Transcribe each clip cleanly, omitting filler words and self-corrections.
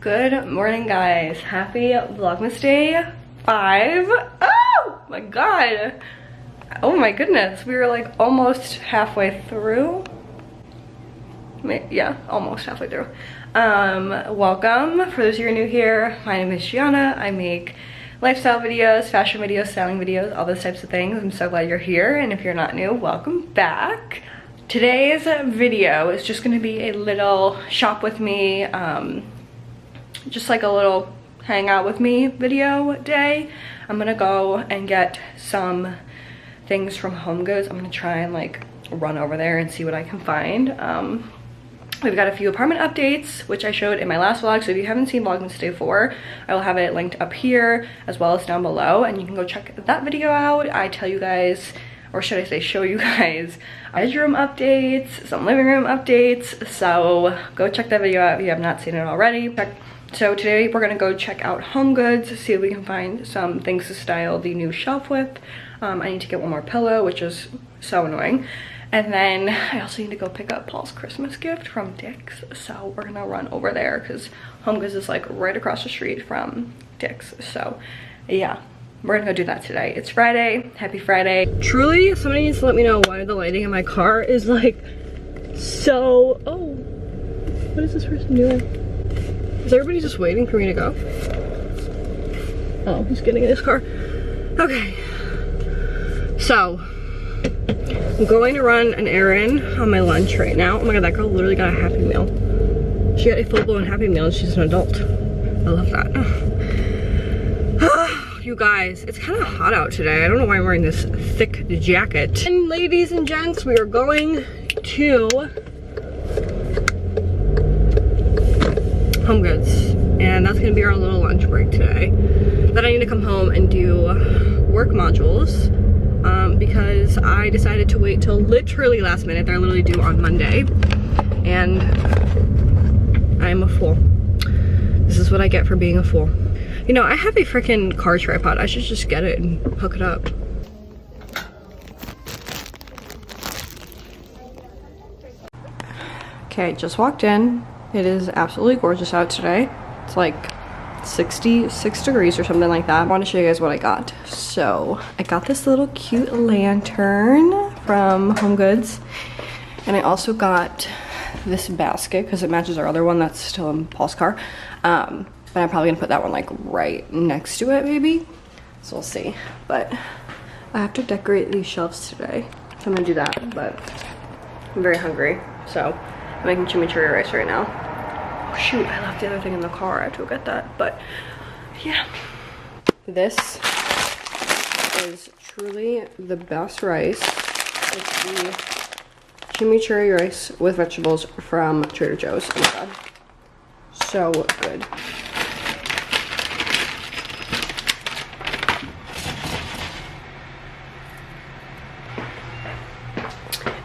Good morning, guys. Happy Vlogmas Day 5. Oh my god. Oh my goodness. We were like almost halfway through. Yeah, almost halfway through. Welcome. For those of you who are new here, my name is Gianna. I make lifestyle videos, fashion videos, styling videos, all those types of things. I'm so glad you're here, and if you're not new, welcome back. Today's video is just going to be a little shop with me, just like a little hang out with me video day. I'm gonna go and get some things from HomeGoods. I'm gonna try and like run over there and see what I can find. We've got a few apartment updates, which I showed in my last vlog, so if you haven't seen Vlogmas Day 4, I will have it linked up here as well as down below, and you can go check that video out. I tell you guys, or should I say show you guys, bedroom updates, some living room updates, so go check that video out if you have not seen it already. So today we're gonna go check out HomeGoods, see if we can find some things to style the new shelf with. I need to get one more pillow, which is so annoying. And then I also need to go pick up Paul's Christmas gift from Dick's. So we're gonna run over there because HomeGoods is like right across the street from Dick's. So yeah, we're gonna go do that today. It's Friday, happy Friday. Truly, somebody needs to let me know why the lighting in my car is like so, oh, what is this person doing? Is everybody just waiting for me to go? Oh, he's getting in his car. Okay. So, I'm going to run an errand on my lunch right now. Oh my god, that girl literally got a Happy Meal. She got a full-blown Happy Meal and she's an adult. I love that. You guys, it's kind of hot out today. I don't know why I'm wearing this thick jacket. And ladies and gents, we are going to HomeGoods, and that's gonna be our little lunch break today. Then I need to come home and do work modules because I decided to wait till literally last minute. They're literally due on Monday, and I'm a fool. This is what I get for being a fool. You know, I have a freaking car tripod. I should just get it and hook it up. Okay, just walked in. It is absolutely gorgeous out today. It's like 66 degrees or something like that. I want to show you guys what I got. So I got this little cute lantern from HomeGoods, and I also got this basket because it matches our other one that's still in Paul's car. But I'm probably gonna put that one like right next to it maybe. So we'll see. But I have to decorate these shelves today, so I'm gonna do that. But I'm very hungry, so I'm making chimichurri rice right now. Oh shoot, I left the other thing in the car. I have to go get that, but yeah. This is truly the best rice. It's the chimichurri rice with vegetables from Trader Joe's. Oh my god, so good.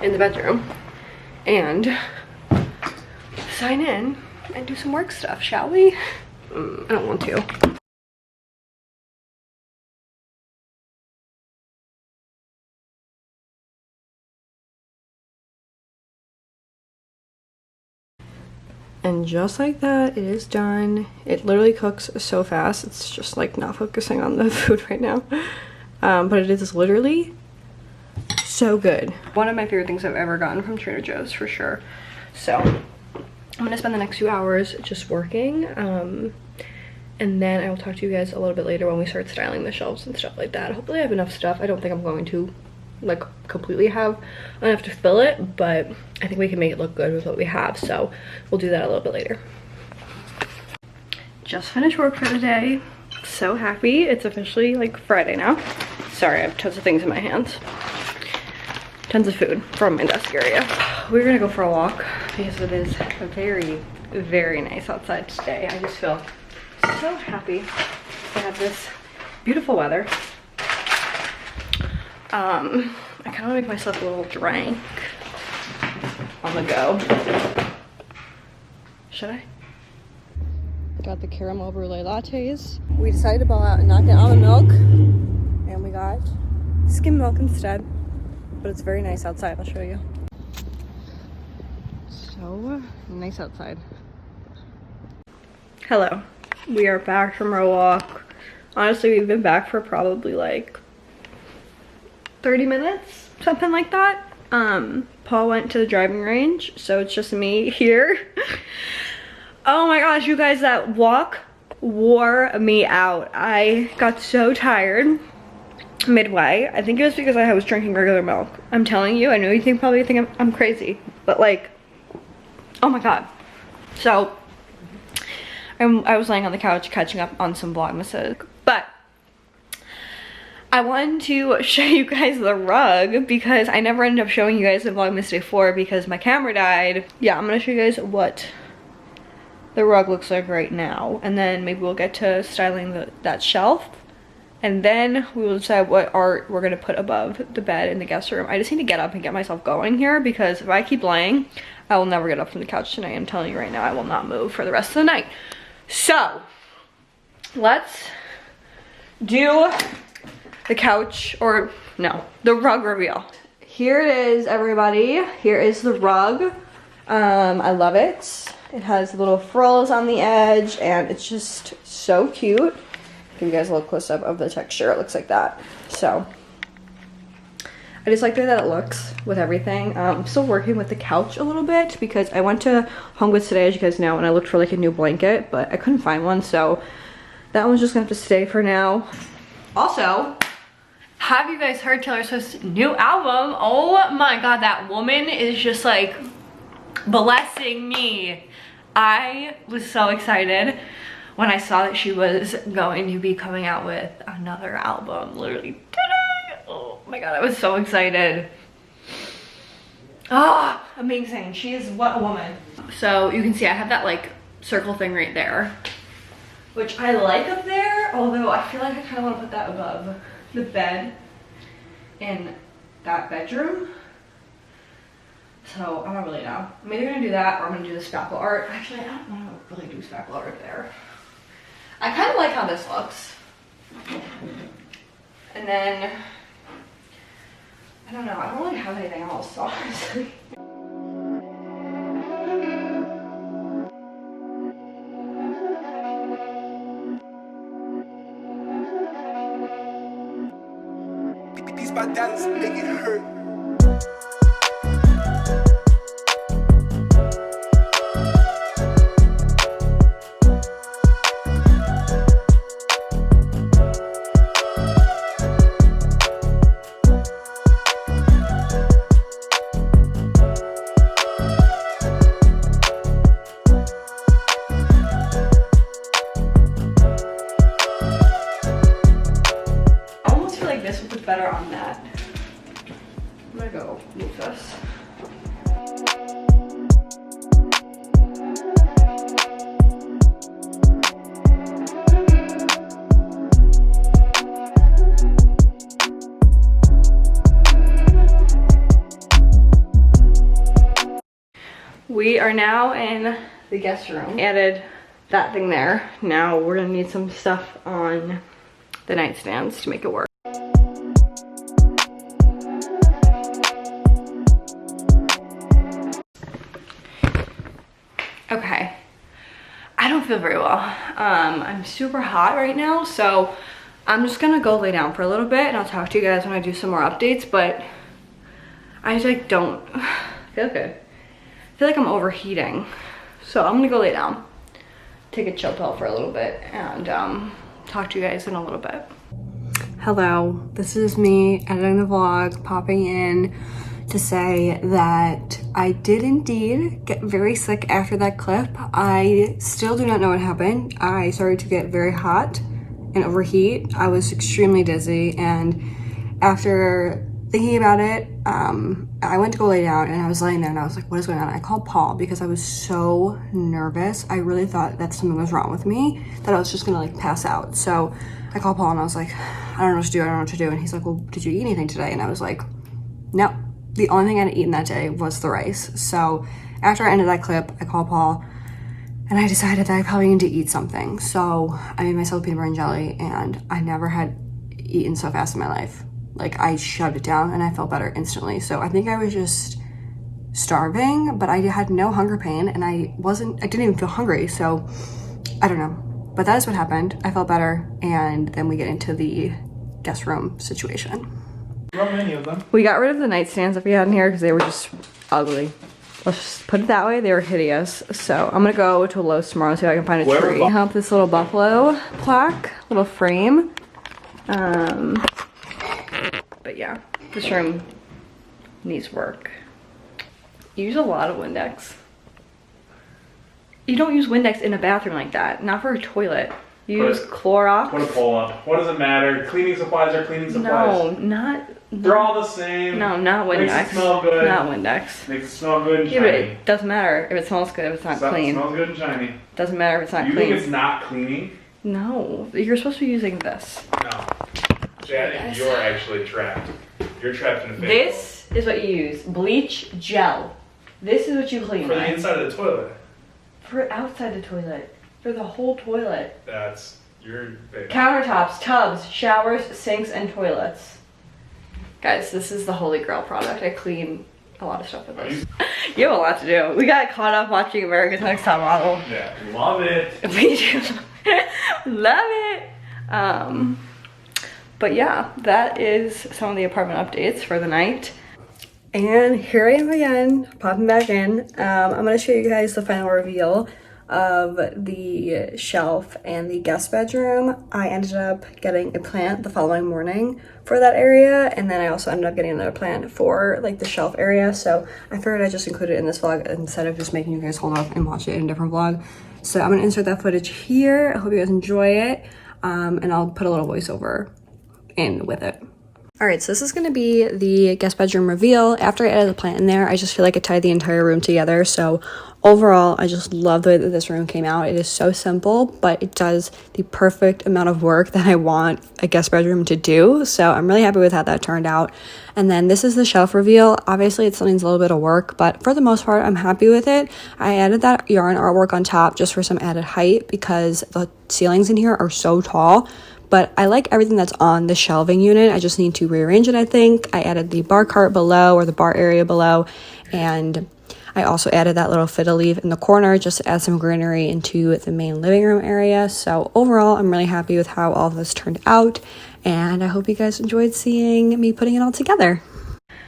In the bedroom, and sign in and do some work stuff, shall we? I don't want to. And just like that, it is done. It literally cooks so fast. It's just like not focusing on the food right now. But it is literally so good. One of my favorite things I've ever gotten from Trader Joe's for sure. So I'm gonna spend the next few hours just working, and then I will talk to you guys a little bit later when we start styling the shelves and stuff like that. Hopefully I have enough stuff. I don't think I'm going to like completely have enough to fill it, but I think we can make it look good with what we have, so we'll do that a little bit later. Just finished work for the day. So happy. It's officially like Friday now. Sorry, I have tons of things in my hands. Tons of food from my desk area. We're gonna go for a walk because it is very, very nice outside today. I just feel so happy to have this beautiful weather. I kind of want to make myself a little drink on the go. Should I? Got the caramel brulee lattes. We decided to ball out and not get almond milk, and we got skim milk instead. But it's very nice outside. I'll show you. So nice outside. Hello. We are back from our walk. Honestly, we've been back for probably like 30 minutes, something like that. Paul went to the driving range, so it's just me here. Oh my gosh, you guys, that walk wore me out. I got so tired midway. I think it was because I was drinking regular milk. I'm telling you, I know you probably think I'm crazy, but like, oh my god. So I was laying on the couch catching up on some Vlogmases, but I wanted to show you guys the rug because I never ended up showing you guys the Vlogmas Day 4 because my camera died. Yeah, I'm gonna show you guys what the rug looks like right now, and then maybe we'll get to styling that shelf, and then we will decide what art we're gonna put above the bed in the guest room. I just need to get up and get myself going here because if I keep laying, I will never get up from the couch tonight. I'm telling you right now, I will not move for the rest of the night. So let's do the couch, or no, the rug reveal. Here it is, everybody. Here is the rug. I love it. It has little frills on the edge and it's just so cute. Give you guys a little close up of the texture. It looks like that. So I just like the way that it looks with everything. I'm still working with the couch a little bit because I went to HomeGoods today, as you guys know, and I looked for like a new blanket, but I couldn't find one, so that one's just gonna have to stay for now. Also, have you guys heard Taylor Swift's new album? Oh my god, that woman is just like blessing me. I was so excited when I saw that she was going to be coming out with another album literally today. Oh my god, I was so excited. Ah, amazing. She is what a woman. So you can see I have that like circle thing right there, which I like up there, although I feel like I kind of want to put that above the bed in that bedroom. So I don't really know. I'm either gonna do that or I'm gonna do the spackle art. Actually, I don't know how to really do spackle art there. I kind of like how this looks. And then, I don't know, I don't really have anything else, honestly. These my dollars make it hurt. This would look better on that. I'm gonna go move this. We are now in the guest room. Added that thing there. Now we're gonna need some stuff on the nightstands to make it work. Okay, I don't feel very well. I'm super hot right now, so I'm just gonna go lay down for a little bit and I'll talk to you guys when I do some more updates, but I just like don't feel good. I feel like I'm overheating. So I'm gonna go lay down, take a chill pill for a little bit, and talk to you guys in a little bit. Hello, this is me editing the vlog, popping in to say that I did indeed get very sick after that clip. I still do not know what happened. I started to get very hot and overheat. I was extremely dizzy, and after thinking about it, I went to go lay down and I was laying there and I was like, what is going on? I called Paul because I was so nervous. I really thought that something was wrong with me, that I was just gonna like pass out. So I called Paul and I was like, I don't know what to do, I don't know what to do. And he's like, well, did you eat anything today? And I was like, no. The only thing I'd eaten that day was the rice. So after I ended that clip, I called Paul and I decided that I probably need to eat something. So I made myself peanut butter and jelly, and I never had eaten so fast in my life. Like, I shoved it down and I felt better instantly. So I think I was just starving, but I had no hunger pain and I didn't even feel hungry. So I don't know. But that is what happened. I felt better, and then we get into the guest room situation. Not many of them. We got rid of the nightstands that we had in here because they were just ugly. Let's just put it that way, they were hideous. So I'm gonna go to Lowe's tomorrow and see if I can find a tree. I have this little buffalo plaque, little frame. But yeah, this room needs work. You use a lot of Windex. You don't use Windex in a bathroom like that, not for a toilet. You use Clorox. Put a pull up. What does it matter? Cleaning supplies are cleaning supplies. No, They're all the same. No, not Windex. Makes it smell good. Not Windex. Makes it smell good and Yeah, but shiny. it doesn't matter if it smells good if it's not clean. It smells good and shiny. Doesn't matter if it's not You clean. think it's not cleaning? No, you're supposed to be using this. No. Chad, you're actually trapped. You're trapped in a fake This is what you use. Bleach gel. This is what you clean for the with. inside of the toilet. For outside the toilet. For the whole toilet. That's your big. Countertops, tubs, showers, sinks, and toilets. Guys, this is the holy grail product. I clean a lot of stuff with this. You have a lot to do. We got caught up watching America's Next Top Model. Yeah, love it. We do. Love it. But yeah, that is some of the apartment updates for the night. And here I am again, popping back in. I'm gonna show you guys the final reveal of the shelf and the guest bedroom. I ended up getting a plant the following morning for that area, and then I also ended up getting another plant for like the shelf area. So I figured I'd just include it in this vlog instead of just making you guys hold up and watch it in a different vlog. So I'm gonna insert that footage here. I hope you guys enjoy it, and I'll put a little voiceover in with it. All right, so this is gonna be the guest bedroom reveal. After I added the plant in there, I just feel like it tied the entire room together. So overall, I just love the way that this room came out. It is so simple, but it does the perfect amount of work that I want a guest bedroom to do. So I'm really happy with how that turned out. And then this is the shelf reveal. Obviously, it still needs a little bit of work, but for the most part, I'm happy with it. I added that yarn artwork on top just for some added height because the ceilings in here are so tall. But I like everything that's on the shelving unit. I just need to rearrange it, I think. I added the bar cart below, or the bar area below, and I also added that little fiddle leaf in the corner just to add some greenery into the main living room area. So overall, I'm really happy with how all of this turned out, and I hope you guys enjoyed seeing me putting it all together.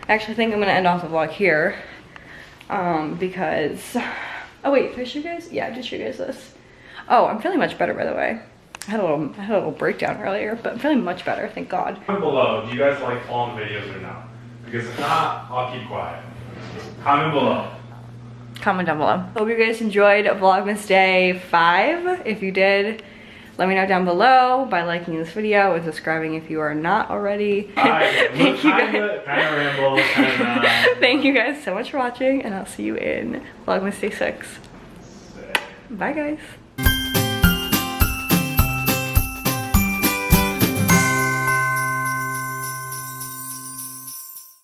I actually think I'm gonna end off the vlog here, because, oh wait, did I show you guys? Yeah, I did show you guys this. Oh, I'm feeling much better, by the way. I had a little breakdown earlier, but I'm feeling much better, thank God. Comment below, do you guys like all the videos or not? Because if not, I'll keep quiet. Comment below. Comment down below. Hope you guys enjoyed Vlogmas Day 5. If you did, let me know down below by liking this video and subscribing if you are not already. Thank you guys. Kind of ramble, kind of not. Thank you guys so much for watching, and I'll see you in Vlogmas Day 6. Bye guys.